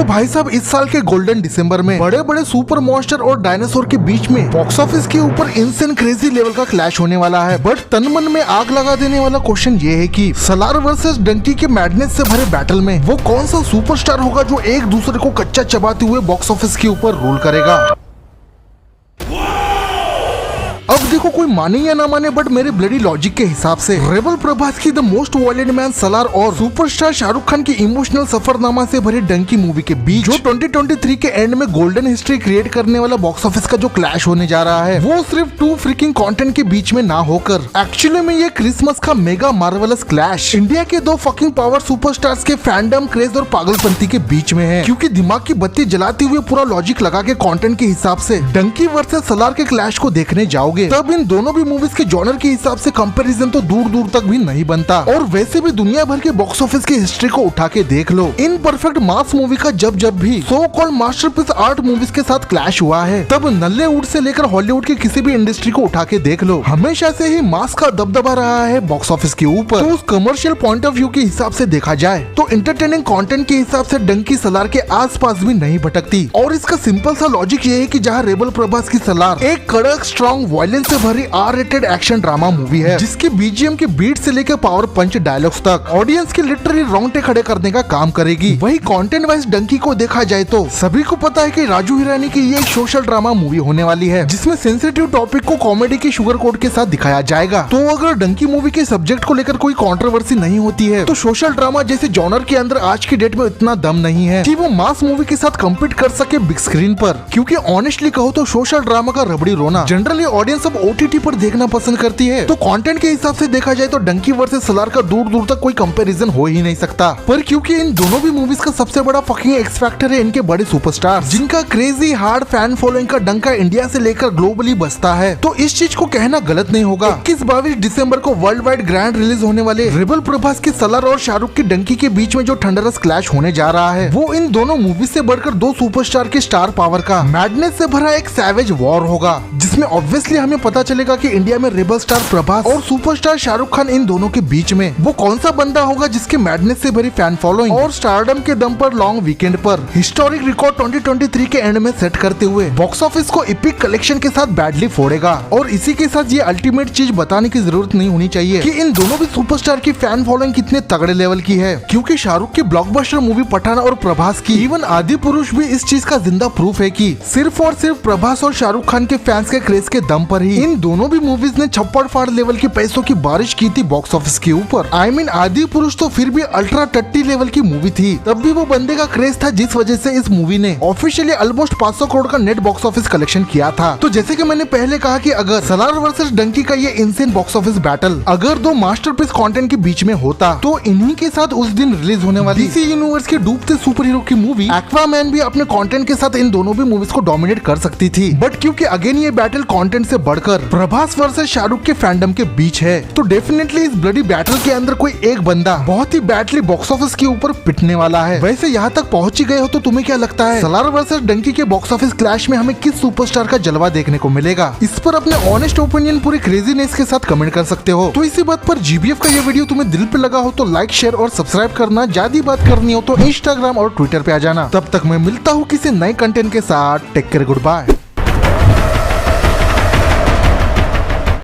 तो भाई साहब इस साल के गोल्डन दिसंबर में बड़े बड़े सुपर मॉन्स्टर और डायनासोर के बीच में बॉक्स ऑफिस के ऊपर इनसेन क्रेजी लेवल का क्लैश होने वाला है। बट तन मन में आग लगा देने वाला क्वेश्चन ये है कि सलार वर्सेस डंकी के मैडनेस से भरे बैटल में वो कौन सा सुपरस्टार होगा जो एक दूसरे को कच्चा चबाते हुए बॉक्स ऑफिस के ऊपर रूल करेगा। अब देखो कोई माने या ना माने बट मेरे ब्लडी लॉजिक के हिसाब से रेबल प्रभास की the most violent man Salaar और सुपरस्टार शाहरुख खान की इमोशनल सफरनामा से भरे डंकी मूवी के बीच जो 2023 के एंड में गोल्डन हिस्ट्री क्रिएट करने वाला बॉक्स ऑफिस का जो क्लैश होने जा रहा है वो सिर्फ टू फ्रिकिंग कंटेंट के बीच में ना होकर एक्चुअली में ये क्रिसमस का मेगा मार्वेलस क्लैश इंडिया के दो फकिंग पावर सुपरस्टार्स के फैंडम क्रेज और पागलपंती के बीच में है। क्योंकि दिमाग की बत्ती जलाते हुए पूरा लॉजिक लगा के कंटेंट के हिसाब से डंकी वर्सेस सलार के क्लैश को देखने जाओगे तब इन दोनों भी मूवीज के जॉनर के हिसाब से कंपैरिजन तो दूर दूर तक भी नहीं बनता। और वैसे भी दुनिया भर के बॉक्स ऑफिस की हिस्ट्री को उठा के देख लो, इन परफेक्ट मास मूवी का जब भी so called masterpiece art movies के साथ क्लैश हुआ है तब नल्लीवुड से लेकर हॉलीवुड की किसी भी इंडस्ट्री को उठा के देख लो, हमेशा से ही मास का दबदबा रहा है बॉक्स ऑफिस के ऊपर। तो उस कमर्शियल पॉइंट ऑफ व्यू के हिसाब से देखा जाए तो एंटरटेनिंग कंटेंट के हिसाब से डंकी सलार के आसपास भी नहीं भटकती। और इसका सिंपल सा लॉजिक ये है कि जहाँ रेबल प्रभास की सलार एक कड़क स्ट्रॉन्ग वायलेंस से भरी R rated action drama movie है जिसके बीजीएम के बीट से लेकर पावर पंच डायलॉग्स तक ऑडियंस के लिटरली रोंगटे खड़े करने का काम करेगी। वही कंटेंट वाइज डंकी को देखा जाए तो सभी को पता है कि राजू हिरानी की ये एक सोशल ड्रामा मूवी होने वाली है जिसमें सेंसिटिव टॉपिक को कॉमेडी के शुगर कोट के साथ दिखाया जाएगा। तो अगर डंकी मूवी के सब्जेक्ट को लेकर कोई कंट्रोवर्सी नहीं होती है तो सोशल ड्रामा जैसे जॉनर के अंदर आज की डेट में इतना दम नहीं है कि वो मास मूवी के साथ कम्पीट कर सके बिग स्क्रीन पर। क्योंकि ऑनेस्टली कहो तो सोशल ड्रामा का रबड़ी रोना जनरली ऑडियंस अब ओटीटी पर देखना पसंद करती है। तो कंटेंट के हिसाब से देखा जाए तो डंकी वर्सेस सलार का दूर दूर तक कोई कंपैरिजन हो ही नहीं सकता। पर क्योंकि इन दोनों भी मूवीज का सबसे बड़ा फकिंग एक्स फैक्टर है इनके बड़े सुपरस्टार जिनका क्रेजी हार्ड फैन फॉलोइंग का डंका इंडिया से लेकर ग्लोबली बसता है। तो इस चीज को कहना गलत नहीं होगा। 21-22 दिसंबर को वर्ल्ड वाइड ग्रैंड रिलीज होने वाले रेबल प्रभास की सलार और शाहरुख की डंकी के बीच में जो थंडरस क्लैश होने जा रहा है वो इन दोनों मूवीज से बढ़कर दो सुपरस्टार के स्टार पावर का मैडनेस से भरा एक सैवेज वॉर होगा जिसमें ऑब्वियसली हमें पता चलेगा कि इंडिया में रेबल स्टार प्रभास और सुपरस्टार शाहरुख खान इन दोनों के बीच में वो कौन सा बंदा होगा जिसके मैडनेस से भरी फैन फॉलोइंग और स्टारडम के दम पर लॉन्ग वीकेंड पर हिस्टोरिक रिकॉर्ड 2023 के एंड में सेट करते हुए बॉक्स ऑफिस को इपिक कलेक्शन के साथ बैडली फोड़ेगा। और इसी के साथ ये अल्टीमेट चीज बताने की जरूरत नहीं होनी चाहिए कि इन दोनों भी सुपरस्टार की फैन फॉलोइंग कितने तगड़े लेवल की है। क्योंकि शाहरुख की ब्लॉकबस्टर मूवी पठान और प्रभास की इवन आदि पुरुष भी इस चीज का जिंदा प्रूफ है कि सिर्फ और सिर्फ प्रभास और शाहरुख खान के फैंस के क्रेज के दम पर ही इन दोनों भी मूवीज ने छप्पड़ फाड़ लेवल के पैसों की बारिश की थी बॉक्स ऑफिस के ऊपर। आई मीन आदि पुरुष तो फिर भी अल्ट्रा टट्टी लेवल की मूवी थी, तब भी वो बंदे का क्रेज था जिस वजह से इस मूवी ने ऑफिशियली ऑलमोस्ट 500 करोड़ का नेट बॉक्स ऑफिस कलेक्शन किया था। तो जैसे कि मैंने पहले कहा कि अगर सलार वर्सेस डंकी का ये इनसेन बॉक्स ऑफिस बैटल अगर दो मास्टरपीस कंटेंट के बीच में होता तो इन्हीं के साथ उस दिन रिलीज होने वाली डीसी यूनिवर्स के डूबते सुपर हीरो की मूवी एक्वामैन भी अपने कंटेंट के साथ इन दोनों भी मूवीज को डोमिनेट कर सकती थी। बट क्योंकि अगेन ये बैटल कंटेंट से बढ़कर प्रभास वर्सेस शाहरुख के फैंडम के बीच है तो डेफिनेटली इस ब्लडी बैटल के अंदर कोई एक बंदा बहुत ही बैटली बॉक्स ऑफिस के ऊपर पिटने वाला है। वैसे यहाँ तक पहुंच ही गए हो तो तुम्हें क्या लगता है सलार वर्सेस डंकी के बॉक्स ऑफिस क्लैश में हमें किस सुपरस्टार का जलवा देखने को मिलेगा? इस पर अपने ऑनेस्ट ओपिनियन पूरी क्रेजीनेस के साथ कमेंट कर सकते हो। तो इसी बात पर जीबीएफ का ये वीडियो तुम्हें दिल पे लगा हो तो लाइक शेयर और सब्सक्राइब करना, ज्यादा बात करनी हो तो इंस्टाग्राम और ट्विटर पे आ जाना। तब तक मैं मिलता हूँ किसी नए कंटेंट के साथ। Take care, good bye.